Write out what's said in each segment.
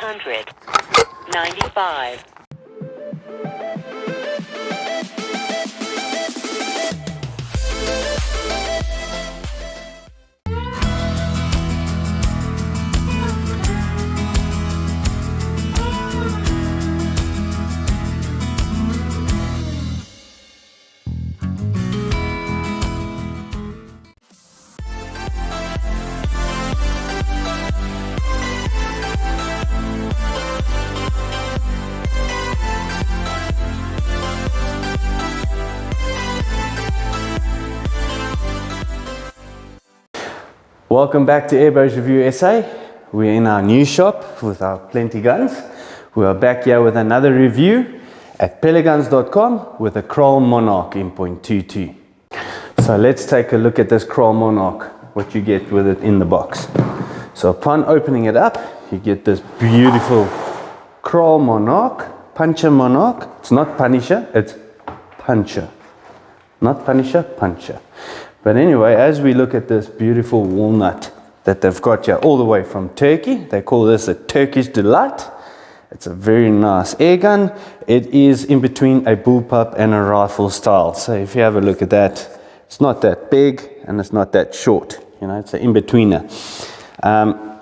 100, 95. Welcome back to Airbase Review SA. We're in our new shop with our plenty guns. We are back here with another review at pelletguns.com with a Kral Monarch in .22. So let's take a look at this Kral Monarch, what you get with it in the box. So upon opening it up, you get this beautiful Kral Monarch, Puncher Monarch. It's not Punisher, it's Puncher. Not Punisher, Puncher. But anyway, as we look at this beautiful walnut that they've got here all the way from Turkey, they call this a Turkish delight. It's a very nice air gun. It is in between a bullpup and a rifle style. So if you have a look at that, it's not that big and it's not that short. You know, it's an in-betweener.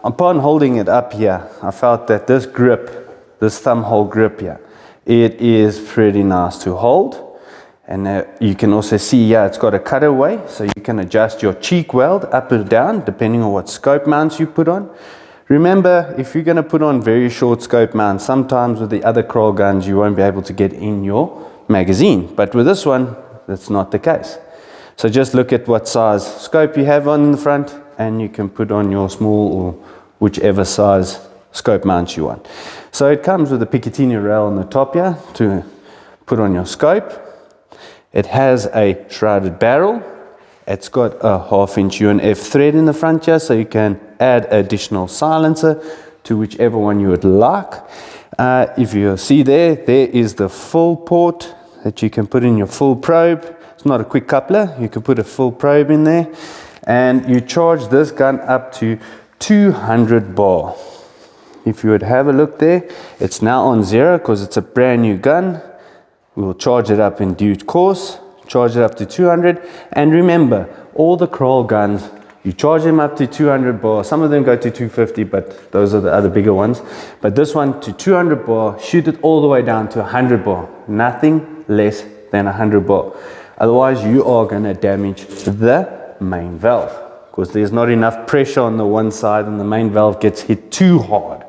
Upon holding it up here, I felt that this grip, this thumb hole grip here, it is pretty nice to hold. And you can also see here it's got a cutaway, so you can adjust your cheek weld up or down depending on what scope mounts you put on. Remember, if you're going to put on very short scope mounts, sometimes with the other Kral guns you won't be able to get in your magazine, but with this one that's not the case. So just look at what size scope you have on the front and you can put on your small or whichever size scope mount you want. So it comes with a Picatinny rail on the top here to put on your scope. It has a shrouded barrel. It's got a 1/2" UNF thread in the front here, so you can add additional silencer to whichever one you would like. If you see there is the full port that you can put in your full probe. It's not a quick coupler, you can put a full probe in there. And you charge this gun up to 200 bar. If you would have a look there, it's now on 0 because it's a brand new gun. We'll charge it up in due course, charge it up to 200. And remember, all the Kral guns, you charge them up to 200 bar. Some of them go to 250, but those are the other bigger ones. But this one to 200 bar, shoot it all the way down to 100 bar. Nothing less than 100 bar. Otherwise, you are going to damage the main valve because there's not enough pressure on the one side and the main valve gets hit too hard.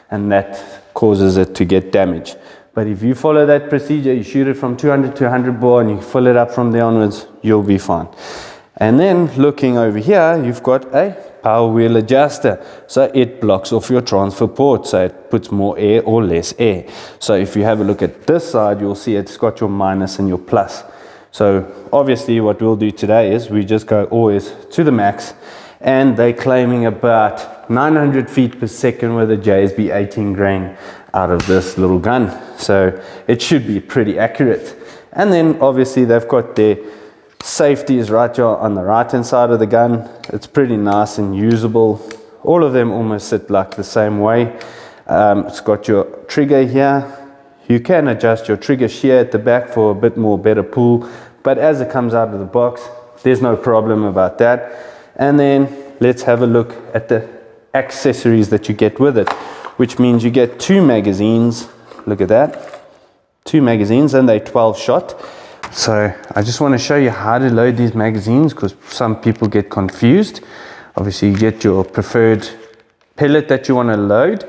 And that causes it to get damaged. But if you follow that procedure, you shoot it from 200 to 100 bar and you fill it up from there onwards, you'll be fine. And then looking over here, you've got a power wheel adjuster. So it blocks off your transfer port, so it puts more air or less air. So if you have a look at this side, you'll see it's got your minus and your plus. So obviously what we'll do today is we just go always to the max, and they're claiming about 900 feet per second with a JSB 18 grain out of this little gun, so it should be pretty accurate. And then obviously they've got their safeties right here on the right hand side of the gun. It's pretty nice and usable. All of them almost sit like the same way. It's got your trigger here. You can adjust your trigger shear at the back for a bit more better pull, but as it comes out of the box, there's no problem about that. And then let's have a look at the accessories that you get with it, which means you get 2 magazines. Look at that, 2 magazines, and they're 12 shot. So I just want to show you how to load these magazines because some people get confused. Obviously you get your preferred pellet that you want to load.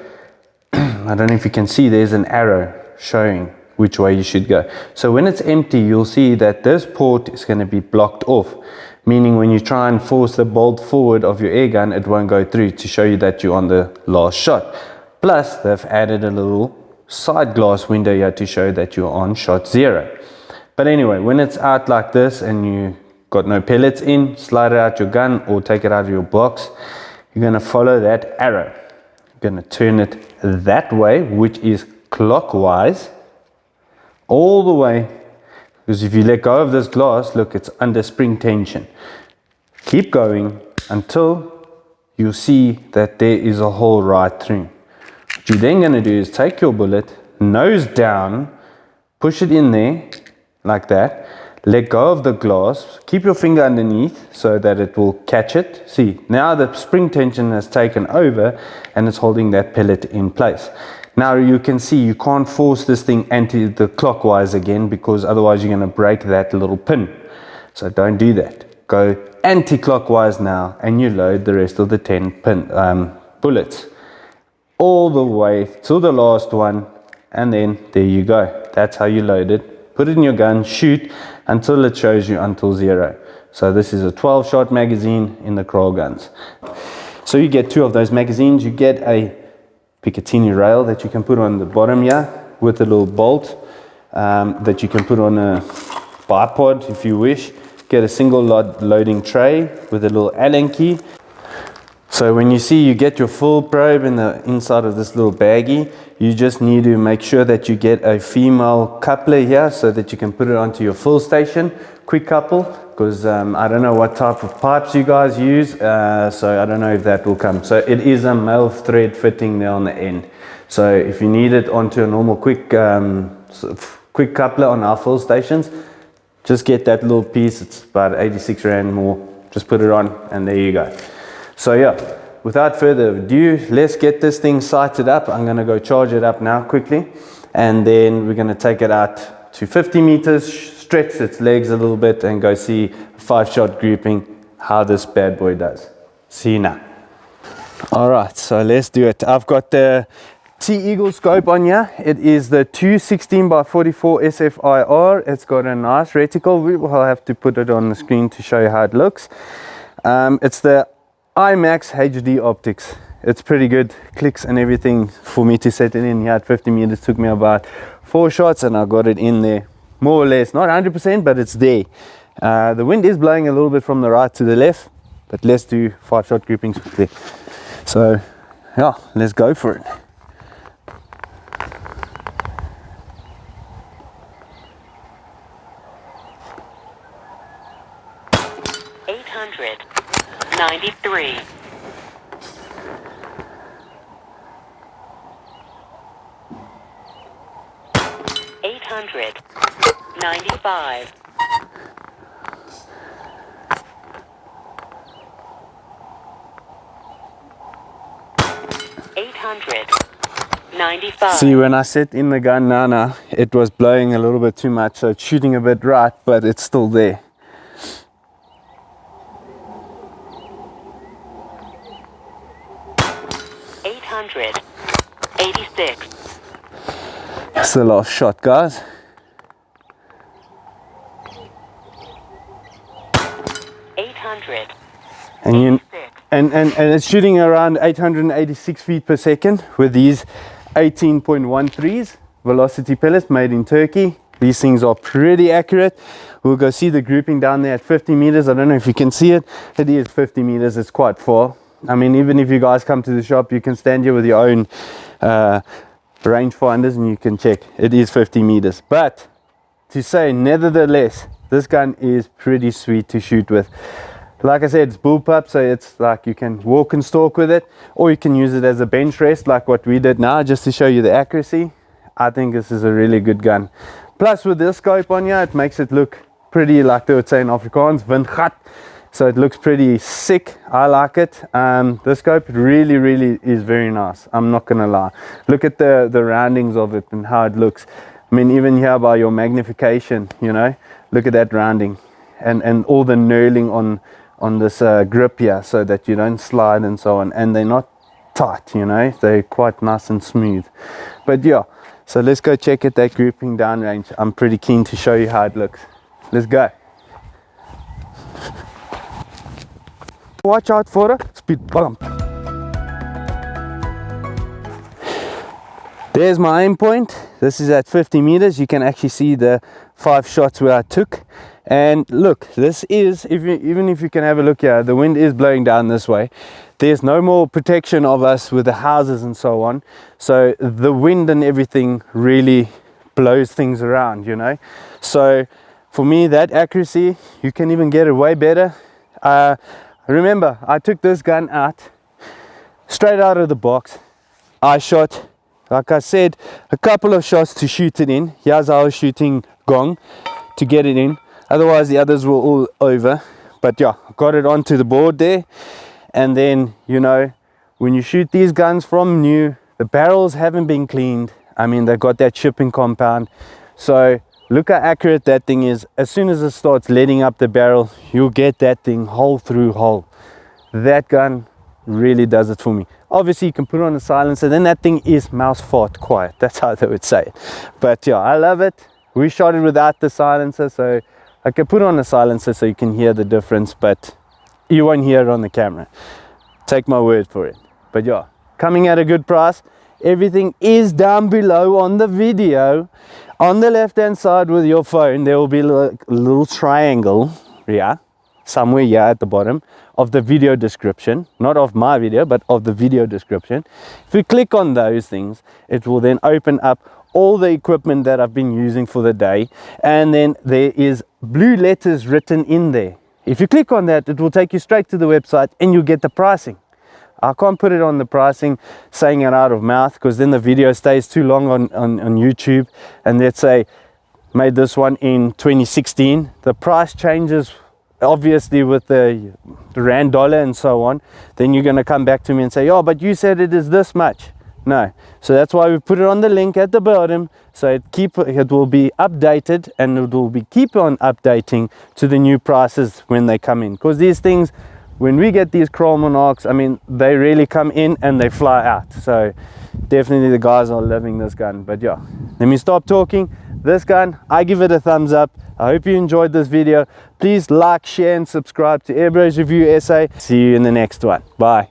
I don't know if you can see, there's an arrow showing which way you should go. So when it's empty, you'll see that this port is going to be blocked off, meaning when you try and force the bolt forward of your air gun, it won't go through, to show you that you're on the last shot. Plus they've added a little side glass window here to show that you're on shot 0. But anyway, when it's out like this and you got no pellets in, slide it out your gun or take it out of your box. You're going to follow that arrow. You're going to turn it that way, which is clockwise, all the way, because if you let go of this glass, look, it's under spring tension. Keep going until you see that there is a hole right through, What you're then going to do is take your bullet, nose down, push it in there like that, let go of the glass, keep your finger underneath so that it will catch it. See, now the spring tension has taken over and it's holding that pellet in place. Now you can see you can't force this thing anti-clockwise again, because otherwise you're going to break that little pin. So don't do that. Go anti-clockwise now and you load the rest of the 10 bullets all the way to the last one, and then there you go. That's how you load it. Put it in your gun, shoot until it shows you until 0. So this is a 12-shot magazine in the Kral guns. So you get 2 of those magazines. You get a Picatinny rail that you can put on the bottom here with a little bolt that you can put on a bipod if you wish. Get a single loading tray with a little Allen key. So when you see you get your full probe in the inside of this little baggie, you just need to make sure that you get a female coupler here so that you can put it onto your full station, quick couple, because I don't know what type of pipes you guys use, so I don't know if that will come. So it is a male thread fitting there on the end. So if you need it onto a normal quick coupler on our full stations, just get that little piece. It's about 86 Rand more. Just put it on and there you go. So yeah, without further ado, let's get this thing sighted up. I'm going to go charge it up now quickly, and then we're going to take it out to 50 meters, stretch its legs a little bit, and go see a 5-shot grouping, how this bad boy does. See you now. Alright, so let's do it. I've got the T-Eagle scope on here. It is the 216x44 SFIR. It's got a nice reticle. We will have to put it on the screen to show you how it looks. It's the IMAX HD optics. It's pretty good. Clicks and everything for me to set it in here at 50 meters took me about 4 shots, and I got it in there more or less, not 100%, but it's there. The wind is blowing a little bit from the right to the left, but let's do 5-shot groupings quickly. So yeah, let's go for it. $893. $895. $895. See, when I set in the gun now, it was blowing a little bit too much, so it's shooting a bit right, but it's still there. $886. That's the last shot, guys. $800. And it's shooting around 886 feet per second with these 18.13s velocity pellets made in Turkey. These things are pretty accurate. We'll go see the grouping down there at 50 meters. I don't know if you can see it. It is 50 meters. It's quite far. I mean, even if you guys come to the shop, you can stand here with your own rangefinders and you can check. It is 50 meters. But to say, nevertheless, this gun is pretty sweet to shoot with. Like I said, it's Bullpup, so it's like you can walk and stalk with it, or you can use it as a bench rest like what we did now, just to show you the accuracy. I think this is a really good gun. Plus with this scope on here, it makes it look pretty, like they would say in Afrikaans, windgat. So it looks pretty sick. I like it. The scope really is very nice. I'm not gonna lie. Look at the roundings of it and how it looks. I mean, even here by your magnification, you know, look at that rounding and all the knurling on this grip here, so that you don't slide and so on, and they're not tight, you know, they're quite nice and smooth. But yeah, so let's go check at that grouping downrange. I'm pretty keen to show you how it looks. Let's go. Watch out for a speed bump. There's my aim point. This is at 50 meters. You can actually see the 5 shots where I took. And look, this is, even if you can have a look here, the wind is blowing down this way. There's no more protection of us with the houses and so on. So the wind and everything really blows things around, you know. So for me, that accuracy, you can even get it way better. Remember, I took this gun out, straight out of the box. I shot Like I said, a couple of shots to shoot it in. Here's how I was shooting gong to get it in. Otherwise the others were all over. But yeah, got it onto the board there. And then, you know, when you shoot these guns from new, the barrels haven't been cleaned. I mean, they've got that shipping compound. So look how accurate that thing is. As soon as it starts letting up the barrel, you'll get that thing hole through hole. That gun really does it for me. Obviously you can put on a silencer, then that thing is mouse fart quiet. That's how they would say it. But yeah, I love it. We shot it without the silencer, so I can put on a silencer so you can hear the difference, but you won't hear it on the camera. Take my word for it. But yeah, coming at a good price. Everything is down below on the video. On the left hand side with your phone, there will be a little triangle, yeah, somewhere here at the bottom of the video description, not of my video, but of the video description. If you click on those things, it will then open up all the equipment that I've been using for the day, and then there is blue letters written in there. If you click on that, it will take you straight to the website and you get the pricing. I can't put it on the pricing saying it out of mouth, because then the video stays too long on YouTube. And let's say made this one in 2016, the price changes obviously with the rand dollar and so on. Then you're going to come back to me and say, oh, but you said it is this much. No, so that's why we put it on the link at the bottom, so it will be updated, and it will keep on updating to the new prices when they come in. Because these things, when we get these Kral Monarchs, I mean, they really come in and they fly out. So definitely the guys are loving this gun. But yeah, let me stop talking. This gun, I give it a thumbs up. I hope you enjoyed this video. Please like, share and subscribe to Airbros Review SA. See you in the next one. Bye.